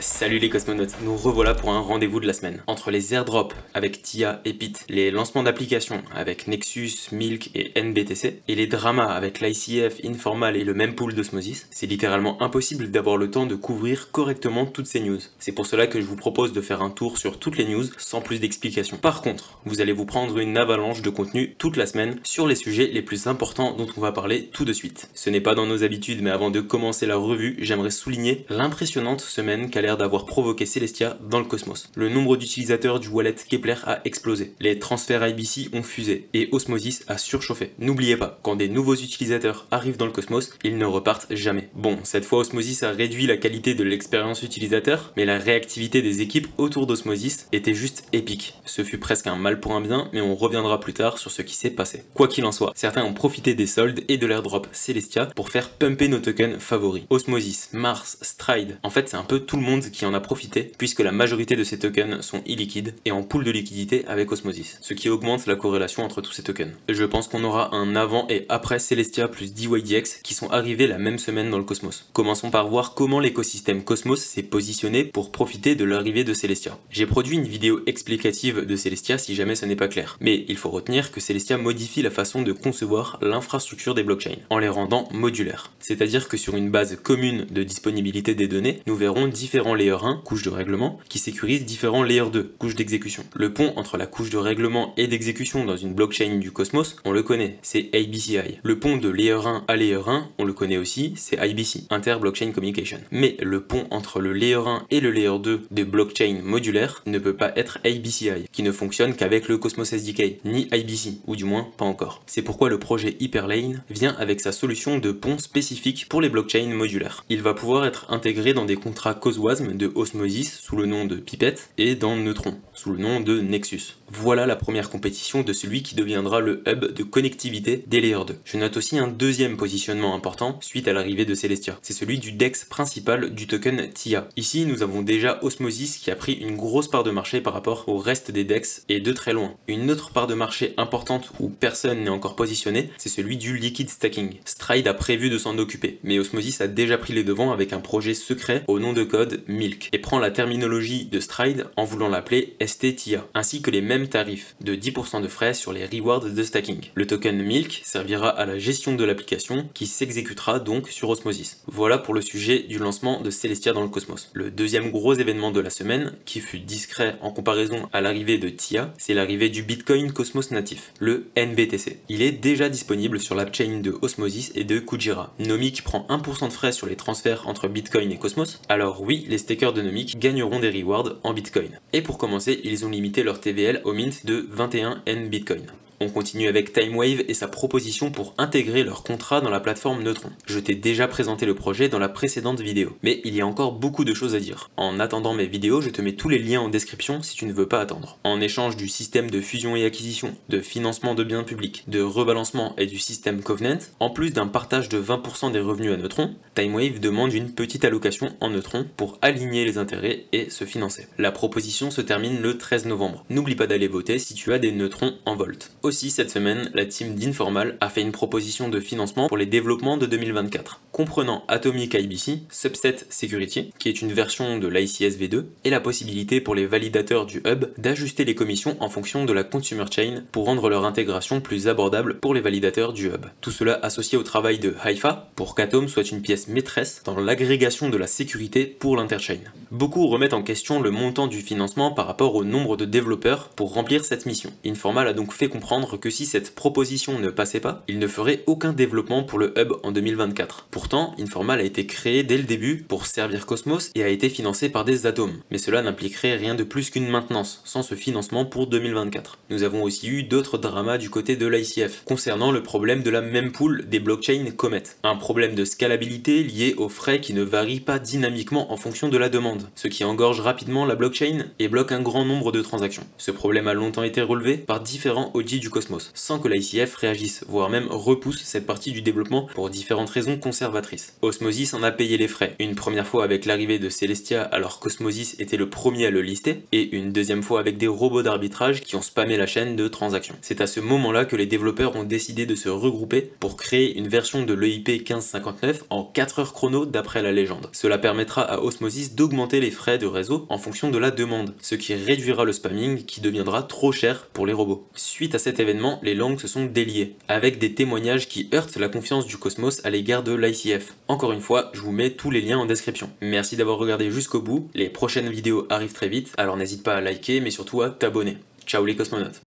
Salut les cosmonautes, nous revoilà pour un rendez-vous de la semaine. Entre les airdrops avec TIA et Pit, les lancements d'applications avec Nexus, Milk et NBTC, et les dramas avec l'ICF, Informal et le même pool d'Osmosis, c'est littéralement impossible d'avoir le temps de couvrir correctement toutes ces news. C'est pour cela que je vous propose de faire un tour sur toutes les news sans plus d'explications. Par contre, vous allez vous prendre une avalanche de contenu toute la semaine sur les sujets les plus importants dont on va parler tout de suite. Ce n'est pas dans nos habitudes, mais avant de commencer la revue, j'aimerais souligner l'impressionnante semaine qu'a l'air d'avoir provoqué Celestia dans le cosmos. Le nombre d'utilisateurs du wallet Kepler a explosé, les transferts IBC ont fusé et Osmosis a surchauffé. N'oubliez pas, quand des nouveaux utilisateurs arrivent dans le cosmos, ils ne repartent jamais. Bon, cette fois Osmosis a réduit la qualité de l'expérience utilisateur, mais la réactivité des équipes autour d'Osmosis était juste épique. Ce fut presque un mal pour un bien, mais on reviendra plus tard sur ce qui s'est passé. Quoi qu'il en soit, certains ont profité des soldes et de l'airdrop Celestia pour faire pumper nos tokens favoris. Osmosis, Mars, Stride, en fait c'est un peu tout le monde qui en a profité, puisque la majorité de ces tokens sont illiquides et en pool de liquidité avec Osmosis, ce qui augmente la corrélation entre tous ces tokens. Je pense qu'on aura un avant et après Celestia plus DYDX qui sont arrivés la même semaine dans le cosmos. Commençons par voir comment l'écosystème Cosmos s'est positionné pour profiter de l'arrivée de Celestia. J'ai produit une vidéo explicative de Celestia si jamais ce n'est pas clair, mais il faut retenir que Celestia modifie la façon de concevoir l'infrastructure des blockchains, en les rendant modulaires. C'est-à-dire que sur une base commune de disponibilité des données, nous verrons différents layer 1, couches de règlement, qui sécurisent différents layer 2, couches d'exécution. Le pont entre la couche de règlement et d'exécution dans une blockchain du Cosmos, on le connaît, c'est ABCI. Le pont de layer 1 à layer 1, on le connaît aussi, c'est IBC, Inter-Blockchain Communication. Mais le pont entre le layer 1 et le layer 2 de blockchain modulaire ne peut pas être ABCI, qui ne fonctionne qu'avec le Cosmos SDK, ni IBC, ou du moins pas encore. C'est pourquoi le projet Hyperlane vient avec sa solution de pont spécifique pour les blockchains modulaires. Il va pouvoir être intégré dans des contrats COSWASM de Osmosis sous le nom de Pipette et dans Neutron sous le nom de Nexus. Voilà la première compétition de celui qui deviendra le hub de connectivité des Layer 2. Je note aussi un deuxième positionnement important suite à l'arrivée de Celestia. C'est celui du DEX principal du token TIA. Ici, nous avons déjà Osmosis qui a pris une grosse part de marché par rapport au reste des DEX et de très loin. Une autre part de marché importante où personne n'est encore positionné, c'est celui du liquid stacking. Stride a prévu de s'en occuper, mais Osmosis a déjà pris les devants avec un projet secret au nom de code Milk et prend la terminologie de Stride en voulant l'appeler STTIA, ainsi que les mêmes tarifs de 10% de frais sur les rewards de stacking. Le token Milk servira à la gestion de l'application qui s'exécutera donc sur Osmosis. Voilà pour le sujet du lancement de Celestia dans le cosmos. Le deuxième gros événement de la semaine, qui fut discret en comparaison à l'arrivée de TIA, c'est l'arrivée du Bitcoin Cosmos natif, le NBTC. Il est déjà disponible sur l'upchain de Osmosis et de Kujira. Nomic prend 1% de frais sur les transferts entre Bitcoin et Cosmos, alors oui, les stakers de Nomic gagneront des rewards en Bitcoin. Et pour commencer, ils ont limité leur TVL au mint de 21 N Bitcoin. On continue avec TimeWave et sa proposition pour intégrer leur contrat dans la plateforme Neutron. Je t'ai déjà présenté le projet dans la précédente vidéo, mais il y a encore beaucoup de choses à dire. En attendant mes vidéos, je te mets tous les liens en description si tu ne veux pas attendre. En échange du système de fusion et acquisition, de financement de biens publics, de rebalancement et du système Covenant, en plus d'un partage de 20% des revenus à Neutron, TimeWave demande une petite allocation en Neutron pour aligner les intérêts et se financer. La proposition se termine le 13 novembre. N'oublie pas d'aller voter si tu as des neutrons en Volt. Aussi, cette semaine, la team d'Informal a fait une proposition de financement pour les développements de 2024, comprenant Atomic IBC, Subset Security, qui est une version de l'ICS V2, et la possibilité pour les validateurs du hub d'ajuster les commissions en fonction de la consumer chain pour rendre leur intégration plus abordable pour les validateurs du hub. Tout cela associé au travail de Haifa pour qu'Atom soit une pièce maîtresse dans l'agrégation de la sécurité pour l'interchain. Beaucoup remettent en question le montant du financement par rapport au nombre de développeurs pour remplir cette mission. Informal a donc fait comprendre que si cette proposition ne passait pas, il ne ferait aucun développement pour le hub en 2024. Pourtant, Informal a été créé dès le début pour servir Cosmos et a été financé par des atomes, mais cela n'impliquerait rien de plus qu'une maintenance, sans ce financement pour 2024. Nous avons aussi eu d'autres dramas du côté de l'ICF, concernant le problème de la mempool des blockchains Comet. Un problème de scalabilité lié aux frais qui ne varient pas dynamiquement en fonction de la demande, ce qui engorge rapidement la blockchain et bloque un grand nombre de transactions. Ce problème a longtemps été relevé par différents audits du Cosmos, sans que l'ICF réagisse, voire même repousse cette partie du développement pour différentes raisons conservatrices. Osmosis en a payé les frais, une première fois avec l'arrivée de Celestia alors qu'Osmosis était le premier à le lister, et une deuxième fois avec des robots d'arbitrage qui ont spammé la chaîne de transactions. C'est à ce moment-là que les développeurs ont décidé de se regrouper pour créer une version de l'EIP 1559 en 4 heures chrono d'après la légende. Cela permettra à Osmosis d'augmenter les frais de réseau en fonction de la demande, ce qui réduira le spamming qui deviendra trop cher pour les robots. Suite à cet événement, les langues se sont déliées, avec des témoignages qui heurtent la confiance du Cosmos à l'égard de l'ICF. Encore une fois, je vous mets tous les liens en description. Merci d'avoir regardé jusqu'au bout, les prochaines vidéos arrivent très vite, alors n'hésite pas à liker mais surtout à t'abonner. Ciao les cosmonautes!